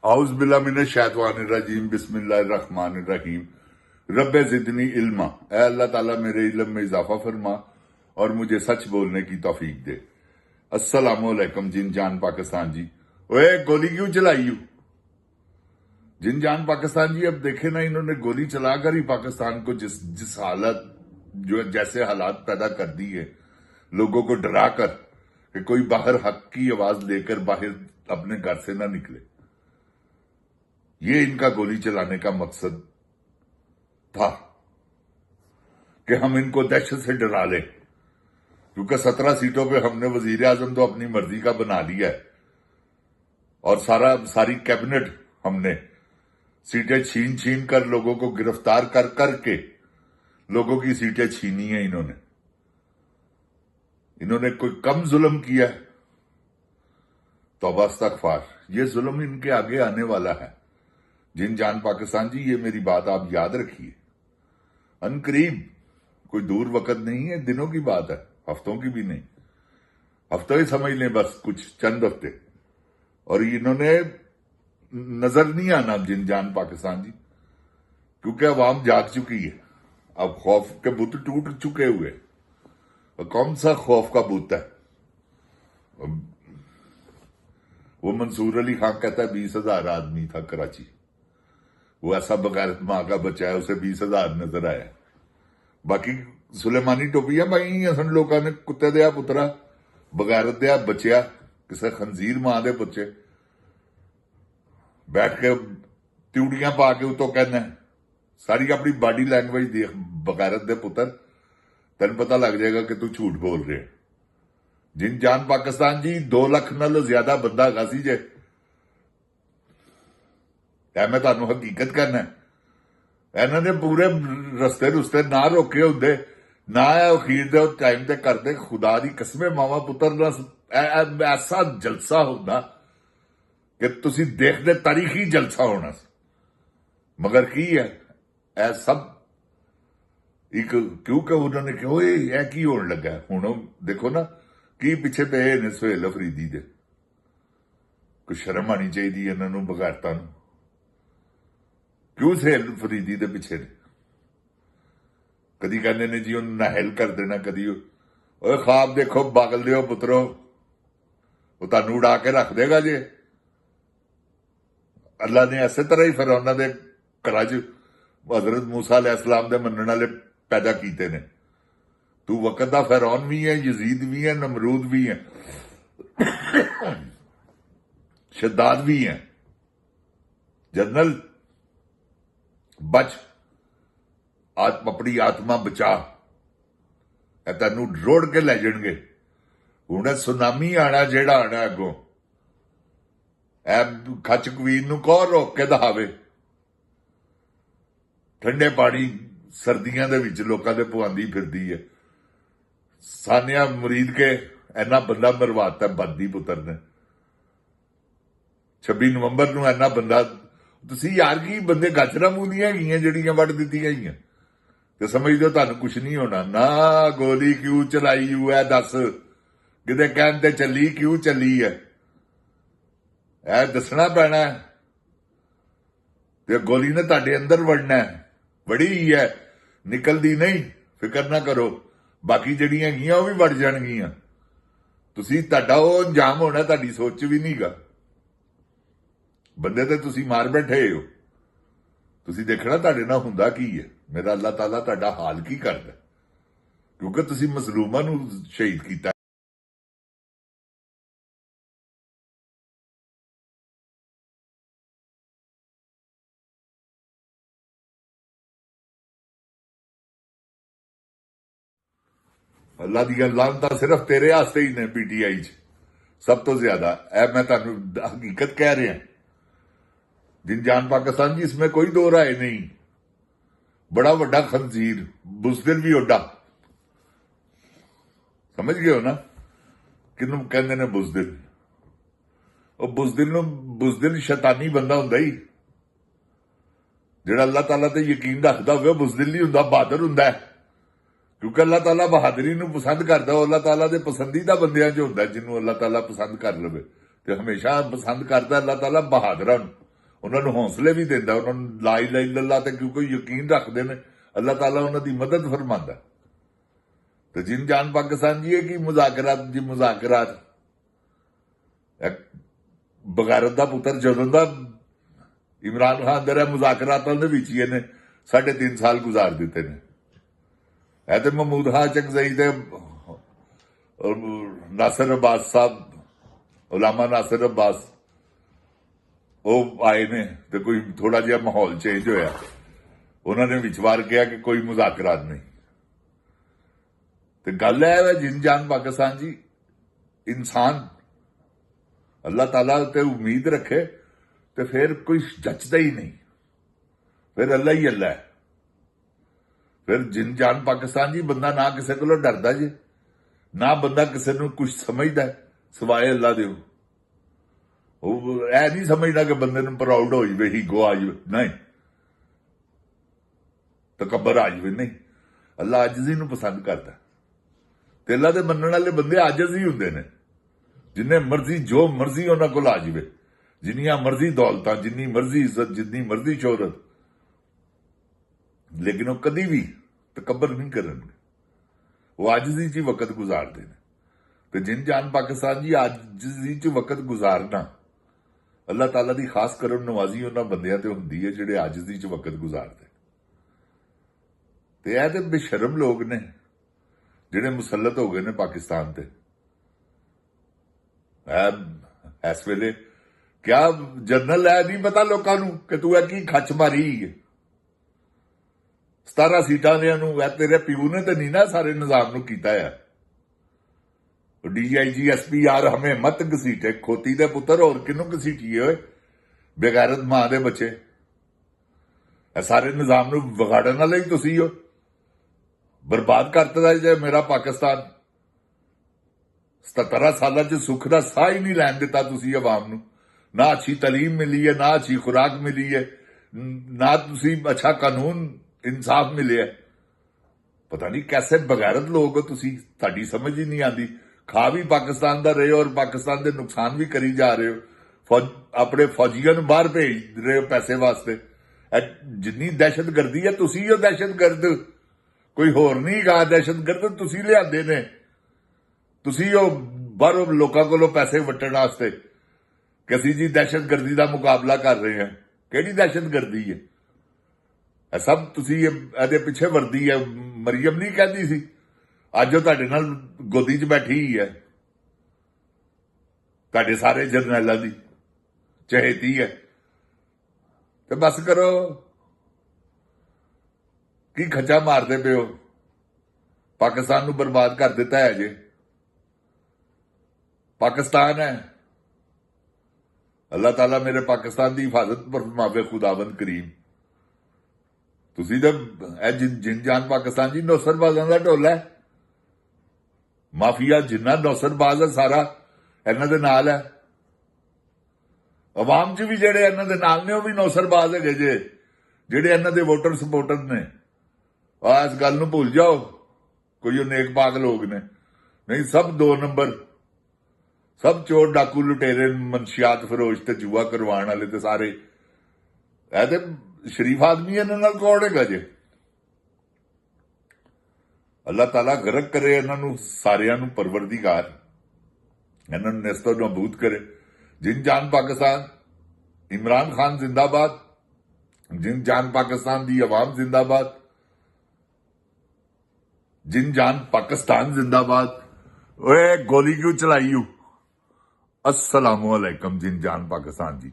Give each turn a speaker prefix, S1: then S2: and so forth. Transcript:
S1: आउज़ बिल्ला मिनश शैतानिर रजीम बिस्मिल्लाहिर रहमानिर रहीम। रब्बे ज़िदनी इल्मा, ऐ अल्लाह ताला मेरे इल्म में इजाफा फरमा और मुझे सच बोलने की तौफीक दे। अस्सलामुअलैकुम जिन जान पाकिस्तान जी। ओए गोली क्यों चलाई हो? जिन जान पाकिस्तान जी, अब देखे ना, इन्होंने गोली चलाकर ही पाकिस्तान को जिस जिस हालत जो जैसे हालात पैदा कर दी है, लोगों को डरा कर कि कोई बाहर हक की आवाज लेकर बाहर अपने घर से ना निकले। ये इनका गोली चलाने का मकसद था कि हम इनको दहशत से डरा लें, क्योंकि 17 सीटों पे हमने वजीर आजम तो अपनी मर्जी का बना लिया है और सारी कैबिनेट हमने सीटें छीन छीन कर लोगों को गिरफ्तार कर करके लोगों की सीटें छीनी है। इन्होंने कोई कम जुल्म किया है? तौबा इस्तगफार, ये जुल्म इनके आगे आने वाला है। जिन जान पाकिस्तान जी, ये मेरी बात आप याद रखिए। अनकरीब, कोई दूर वक्त नहीं है, दिनों की बात है, हफ्तों की भी नहीं। हफ्तों ही समझ लें, बस कुछ चंद हफ्ते। और इन्होंने नजर नहीं आना जिन जान पाकिस्तान जी, क्योंकि अवाम जाग चुकी है। अब खौफ के बुत टूट चुके हुए। और कौन सा खौफ का बुत है? वो मंसूर अली खान कहता है 20,000 आदमी था कराची, वो ऐसा बगैरत मां का बच्चा है, उसे 20,000 नजर आया। बाकी सुलेमानी टोपियां पाई सन लोगों ने, कुत्ते दिया पुत्रा, बगैरत दिया बच्चा, किसी खंजीर मां दे बच्चे बैठ के त्यूड़ियां पा के उतो कहना सारी अपनी बॉडी लैंग्वेज देख बगैरत दे पुत्र, तेन पता लग जाएगा कि तू झूठ बोल रहे। जिन जान पाकिस्तान जी, 2 ਲੱਖ नालों ज्यादा बंदा हैगा सी जे। मैं तुहानू हकीकत कहना, इन्होंने पूरे रस्ते रुस्ते ना रोके होंदे, ना अखीर दे टाइम ते करते, खुदा दी कसमे मावा पुत्र ना ऐसा जलसा होंदा कि तुसी देखदे, तारीखी जलसा होना सी। मगर की है ऐ सब एक, क्योंकि उन्होंने क्यों यह की होने लगा। हुण देखो ना की पिछे पे ने सुहेल अफरीदी दे। कोई शर्म आनी चाहिए इन्होंने बगैरतां नूं। क्यों सुहेल अफरीदी दे पिछे ने? कदी कहते ने जी उन्हें नाहल कर देना, कदी ओए ख्वाब देखो पागल दियो पुत्रो, वो तुहानू उड़ा के रख देगा जे। अल्लाह ने इस तरह ही फिर उन्होंने घर च हजरत मूसा अलैहिस्सलाम दे मनण वाले पैदा किए ने। तू वक्त का फिरौन भी है, यजीद भी है, नमरूद भी है, शद्दाद भी है। जनरल बच, अपनी आत्मा बचा, तेनू रोड़ के लै जाणगे। हुण सुनामी आना जेड़ा आना अगों, खच कवीर नूं कौन रोक के दहावे? ठंडे पानी सर्दियां दे विच लोकां दे पवांदी फिरदी है। सानिया मुरीद के इन्ना बंदा मरवाता बददी पुत्र ने। 26 नवंबर नूं इन्ना बंदा, तुसी यार की बंदे गाजरा मूलियां हैगियां जड़ियां वड़ दित्तियां ही ते समझ दो तुहानू कुछ नहीं होना ना। गोली क्यों चलाई है दस, किते कहन ते चली क्यों चली है, ऐ दसना पैना है। ते गोली ने तुहाडे अंदर वड़ना है, वड़ी ही है, निकलदी नहीं, फिक्र ना करो। बाकी जड़ियां हैगियां वो भी वड़ जाणगियां। तुसी तुहाडा वो अंजाम होना तुहाडी सोच च भी नहीं गा। बंदे ते तुसी मार बैठे हो, तुसी देखना तुहाडे नाल हुंदा की है। मेरा अल्लाह ताला तुहाडा हाल की करदा, क्योंकि तुसी मजलूमां नूं शहीद कीता। अल्लाह दी लानतां सिर्फ तेरे वास्ते ही ने पीटीआई च, सब तो ज्यादा। ऐ मैं तुहानू हकीकत कह रहा। जिन जान पाकिस्तान जी, इसमें कोई दो राय नहीं। बड़ा वड्डा खंजीर, बुजदिल भी ओडा, समझ गए हो ना किनू कहंदे ने बुजदिल? ਉਹ बुजदिल शैतानी बंदा हुंदा ही, जिहड़ा अल्लाह ताला ते यकीन रखदा होवे, बुजदिल नहीं हुंदा, बहादुर हुंदा है। क्योंकि अल्लाह ताला बहादुरी नूं पसंद करदा, अल्लाह ताला दे पसंदीदा बंदियां च हुंदा, जिन्हों अल्लाह ताला पसंद कर लवे। ते हमेशा पसंद करदा अल्लाह ताला बहादुरां नूं। ਉਹਨਾਂ ਨੂੰ ਹੌਸਲੇ ਵੀ ਦਿੰਦਾ, ਉਹਨਾਂ ਨੂੰ ਲਾ ਇਲਾਹਾ ਇਲੱਲਾਹ ਤੇ ਕਿਉਂਕਿ ਯਕੀਨ ਰੱਖਦੇ ਨੇ, ਅੱਲਾਹ ਤਾਲਾ ਉਹਨਾਂ ਦੀ ਮਦਦ ਫਰਮਾਉਂਦਾ। ਤੇ ਜਿਨ ਜਾਨ ਪਾਕਿਸਤਾਨ ਜੀ ਇਹ ਕੀ ਮੁਜ਼ਾਕਰਾਤ ਜੀ, ਮੁਜ਼ਾਕਰਾਤ ਬਗੈਰਤ ਦਾ ਪੁੱਤਰ ਜਦੋਂ ਦਾ ਇਮਰਾਨ ਖਾਨ ਦੇ ਮੁਜ਼ਾਕਰਾਤਾਂ ਦੇ ਵਿੱਚ ਹੀ ਇਹਨੇ 3.5 ਸਾਲ ਗੁਜ਼ਾਰ ਦਿੱਤੇ ਨੇ। ਇਹ ਤੇ ਮਹਿਮੂਦ ਹਾਚਕਜ਼ਈ ਤੇ ਨਾਸਰ ਅब्बास ਸਾਹਿਬ, ਉਲਾਮਾ ਨਾਸਰ अब्बास, ਉਹ ਆਏ ਨੇ ਤੇ ਕੋਈ ਥੋੜਾ ਜਿਹਾ ਮਾਹੌਲ ਚੇਂਜ ਹੋਇਆ, ਉਹਨਾਂ ਨੇ ਵਿਚਵਾਰ ਕਿਹਾ ਕਿ ਕੋਈ ਮੁਜ਼ਾਕਰਾਤ ਨਹੀਂ। ਤੇ ਗੱਲ ਹੈ ਜਿਨ ਜਾਨ ਪਾਕਿਸਤਾਨ ਜੀ, ਇਨਸਾਨ ਅੱਲਾਹ ਤਾਲਾ ਤੇ ਉਮੀਦ ਰੱਖੇ ਤੇ ਫਿਰ ਕੋਈ ਜੱਚਦਾ ਹੀ ਨਹੀਂ, ਫਿਰ ਅੱਲਾ ਹੀ ਅੱਲਾ ਹੈ। ਫਿਰ ਜਿਨ ਜਾਨ ਪਾਕਿਸਤਾਨ ਜੀ, ਬੰਦਾ ਨਾ ਕਿਸੇ ਕੋਲੋਂ ਡਰਦਾ ਜੇ, ਨਾ ਬੰਦਾ ਕਿਸੇ ਨੂੰ ਕੁਝ ਸਮਝਦਾ ਸਿਵਾਏ ਅੱਲਾ ਦੇ। ਉਹ ਇਹ ਨਹੀਂ ਸਮਝਦਾ ਕਿ ਬੰਦੇ ਨੂੰ ਪ੍ਰਾਊਡ ਹੋ ਜਾਵੇ, ਹੀਗੋ ਆ ਜਾਵੇ, ਨਹੀਂ, ਤਕੱਬਰ ਆ ਜਾਵੇ, ਨਹੀਂ। ਅੱਲਾ ਆਜਜ਼ੀ ਨੂੰ ਪਸੰਦ ਕਰਦਾ ਤੇ ਅੱਲਾ ਦੇ ਮੰਨਣ ਵਾਲੇ ਬੰਦੇ ਆਜਜ਼ ਹੀ ਹੁੰਦੇ ਨੇ। ਜਿੰਨੇ ਮਰਜ਼ੀ ਜੋ ਮਰਜ਼ੀ ਉਹਨਾਂ ਕੋਲ ਆ ਜਾਵੇ, ਜਿੰਨੀਆਂ ਮਰਜ਼ੀ ਦੌਲਤਾਂ, ਜਿੰਨੀ ਮਰਜ਼ੀ ਇੱਜ਼ਤ, ਜਿੰਨੀ ਮਰਜ਼ੀ ਸ਼ੋਹਰਤ, ਲੇਕਿਨ ਉਹ ਕਦੀ ਵੀ ਤਕੱਬਰ ਨਹੀਂ ਕਰਨਗੇ, ਉਹ ਆਜਜ਼ੀ 'ਚ ਵਕਤ ਗੁਜ਼ਾਰਦੇ ਨੇ। ਤੇ ਜਿਨ ਜਾਨ ਪਾਕਿਸਤਾਨ ਜੀ, ਆਜਜ਼ੀ 'ਚ ਵਕਤ ਗੁਜ਼ਾਰਨਾ ਅੱਲਾਹ ਤਾਲਾ ਦੀ ਖਾਸ ਕਰਮ ਨਵਾਜ਼ੀ ਉਹਨਾਂ ਬੰਦਿਆਂ ਤੇ ਹੁੰਦੀ ਹੈ ਜਿਹੜੇ ਆਜਜ਼ੀ 'ਚ ਵਕਤ ਗੁਜ਼ਾਰਦੇ। ਤੇ ਇਹ ਤੇ ਬੇਸ਼ਰਮ ਲੋਕ ਨੇ ਜਿਹੜੇ ਮੁਸੱਲਤ ਹੋ ਗਏ ਨੇ ਪਾਕਿਸਤਾਨ ਤੇ। ਇਸ ਵੇਲੇ ਕਿਆ ਜਨਰਲ ਹੈ ਨਹੀਂ ਪਤਾ ਲੋਕਾਂ ਨੂੰ ਕਿ ਤੂੰ ਇਹ ਕੀ ਖੱਚ ਮਾਰੀ ਹੈ 17 ਸੀਟਾਂ ਦੇ ਨੂੰ। ਇਹ ਤੇਰੇ ਪਿਓ ਨੇ ਤੇ ਨਹੀਂ ਨਾ ਸਾਰੇ ਨਿਜ਼ਾਮ ਨੂੰ ਕੀਤਾ ਹੈ। DIG SP ਯਾਰ ਹਮੇ ਮਤ ਘਸੀਟੇ, ਖੋਤੀ ਦੇ ਪੁੱਤਰ, ਹੋਰ ਕਿਹਨੂੰ ਘਸੀਟੀਏ ਓਏ, ਬੇਗੈਰਤ ਮਾਂ ਦੇ ਬੱਚੇ। ਇਹ ਸਾਰੇ ਨਿਜ਼ਾਮ ਨੂੰ ਵਿਗਾੜਨ ਵਾਲੇ ਹੀ ਤੁਸੀਂ ਹੋ, ਬਰਬਾਦ ਕਰਤਾ ਜੇ ਮੇਰਾ ਪਾਕਿਸਤਾਨ। 17 ਸਾਲਾਂ 'ਚ ਸੁੱਖ ਦਾ ਸਾਹ ਹੀ ਨਹੀਂ ਲੈਣ ਦਿੱਤਾ ਤੁਸੀਂ ਆਵਾਮ ਨੂੰ। ਨਾ ਅੱਛੀ ਤਾਲੀਮ ਮਿਲੀ ਹੈ, ਨਾ ਅੱਛੀ ਖੁਰਾਕ ਮਿਲੀ ਹੈ, ਨਾ ਤੁਸੀਂ ਅੱਛਾ ਕਾਨੂੰਨ ਇਨਸਾਫ ਮਿਲਿਆ। ਪਤਾ ਨਹੀਂ ਕੈਸੇ ਬਗੈਰਤ ਲੋਕ ਹੋ ਤੁਸੀਂ, ਤੁਹਾਡੀ ਸਮਝ ਹੀ ਨਹੀਂ ਆਉਂਦੀ। ਖਾ ਵੀ ਪਾਕਿਸਤਾਨ ਦਾ ਰਹੇ ਹੋ ਔਰ ਪਾਕਿਸਤਾਨ ਦੇ ਨੁਕਸਾਨ ਵੀ ਕਰੀ ਜਾ ਰਹੇ ਹੋ। ਆਪਣੇ ਫੌਜੀਆਂ ਨੂੰ ਬਾਹਰ ਭੇਜ ਰਹੇ ਹੋ ਪੈਸੇ ਵਾਸਤੇ। ਜਿੰਨੀ ਦਹਿਸ਼ਤਗਰਦੀ ਹੈ ਤੁਸੀਂ ਹੋ ਦਹਿਸ਼ਤਗਰਦ, ਕੋਈ ਹੋਰ ਨਹੀਂ ਗਾ। ਦਹਿਸ਼ਤਗਰਦ ਤੁਸੀਂ ਲਿਆਂਦੇ ਨੇ, ਤੁਸੀਂ ਉਹ ਬਾਹਰੋਂ ਲੋਕਾਂ ਕੋਲੋਂ ਪੈਸੇ ਵਟਣ ਵਾਸਤੇ ਕਿ ਅਸੀਂ ਜੀ ਦਹਿਸ਼ਤਗਰਦੀ ਦਾ ਮੁਕਾਬਲਾ ਕਰ ਰਹੇ ਹਾਂ। ਕਿਹੜੀ ਦਹਿਸ਼ਤਗਰਦੀ ਹੈ ਇਹ? ਸਭ ਤੁਸੀਂ ਇਹਦੇ ਪਿੱਛੇ ਵਰਦੀ ਹੈ। ਮਰੀਮ ਨਹੀਂ ਕਹਿੰਦੀ ਸੀ, ਅੱਜ ਉਹ ਤੁਹਾਡੇ ਨਾਲ ਗੋਦੀ 'ਚ ਬੈਠੀ ਹੀ ਹੈ, ਤੁਹਾਡੇ ਸਾਰੇ ਜਰਨੈਲਾਂ ਦੀ ਚਹੇਤੀ ਹੈ। ਤੇ ਬਸ ਕਰੋ, ਕੀ ਖੱਚਾ ਮਾਰਦੇ ਪਏ ਹੋ? ਪਾਕਿਸਤਾਨ ਨੂੰ ਬਰਬਾਦ ਕਰ ਦਿੱਤਾ ਹੈ ਜੇ। ਪਾਕਿਸਤਾਨ ਹੈ, ਅੱਲਾਹ ਤਾਲਾ ਮੇਰੇ ਪਾਕਿਸਤਾਨ ਦੀ ਹਿਫਾਜ਼ਤ ਫਰਮਾਵੇ, ਖੁਦਾਵੰਦ ਕਰੀਮ। ਤੁਸੀਂ ਤਾਂ ਇਹ ਜਿਨ ਜਾਨ ਪਾਕਿਸਤਾਨ ਜੀ ਨੌਸਰਬਾਜ਼ਾਂ ਦਾ ਢੋਲਾ ਹੈ। ਮਾਫੀਆ ਜਿੰਨਾ ਨੌਸਰਬਾਜ਼ ਹੈ ਸਾਰਾ ਇਹਨਾਂ ਦੇ ਨਾਲ ਹੈ। ਆਵਾਮ 'ਚ ਵੀ ਜਿਹੜੇ ਇਹਨਾਂ ਦੇ ਨਾਲ ਨੇ ਉਹ ਵੀ ਨੌਸਰਬਾਜ਼ ਹੈਗੇ ਜੇ, ਜਿਹੜੇ ਇਹਨਾਂ ਦੇ ਵੋਟਰ ਸਪੋਰਟਰ ਨੇ। ਇਸ ਗੱਲ ਨੂੰ ਭੁੱਲ ਜਾਓ, ਕੋਈ ਉਹ ਨੇਕ ਪਾਕ ਲੋਕ ਨੇ, ਨਹੀਂ ਸਭ 2 ਨੰਬਰ, ਸਭ ਚੋਰ ਡਾਕੂ ਲੁਟੇਰੇ, ਮਨਸ਼ਿਆਤ ਫਰੋਸ਼ ਤੇ ਜੂਆ ਕਰਵਾਉਣ ਵਾਲੇ ਤੇ ਸਾਰੇ। ਇਹ ਤੇ ਸ਼ਰੀਫ ਆਦਮੀ ਇਹਨਾਂ ਨਾਲ ਕੌਣ ਹੈਗਾ ਜੇ? ਅੱਲਾਹ ਤਾਲਾ ਗਰਕ ਕਰੇ ਇਹਨਾਂ ਨੂੰ ਸਾਰਿਆਂ ਨੂੰ, ਪਰਵਰਦੀਗਾਰ ਇਹਨਾਂ ਨੂੰ ਨਸਤੋ ਨਬੂਦ ਕਰੇ। ਜਿਨ ਜਾਨ ਪਾਕਿਸਤਾਨ, ਇਮਰਾਨ ਖਾਨ ਜ਼ਿੰਦਾਬਾਦ। ਜਿਨ ਜਾਨ ਪਾਕਿस्तान ਦੀ ਆਵਾਮ ਜ਼ਿੰਦਾਬਾਦ। जिन जान पाकिस्तान जिंदाबाद। ओए गोली क्यों चलाई? अस्सलामुअलैकुम जिन जान पाकिस्तान जी।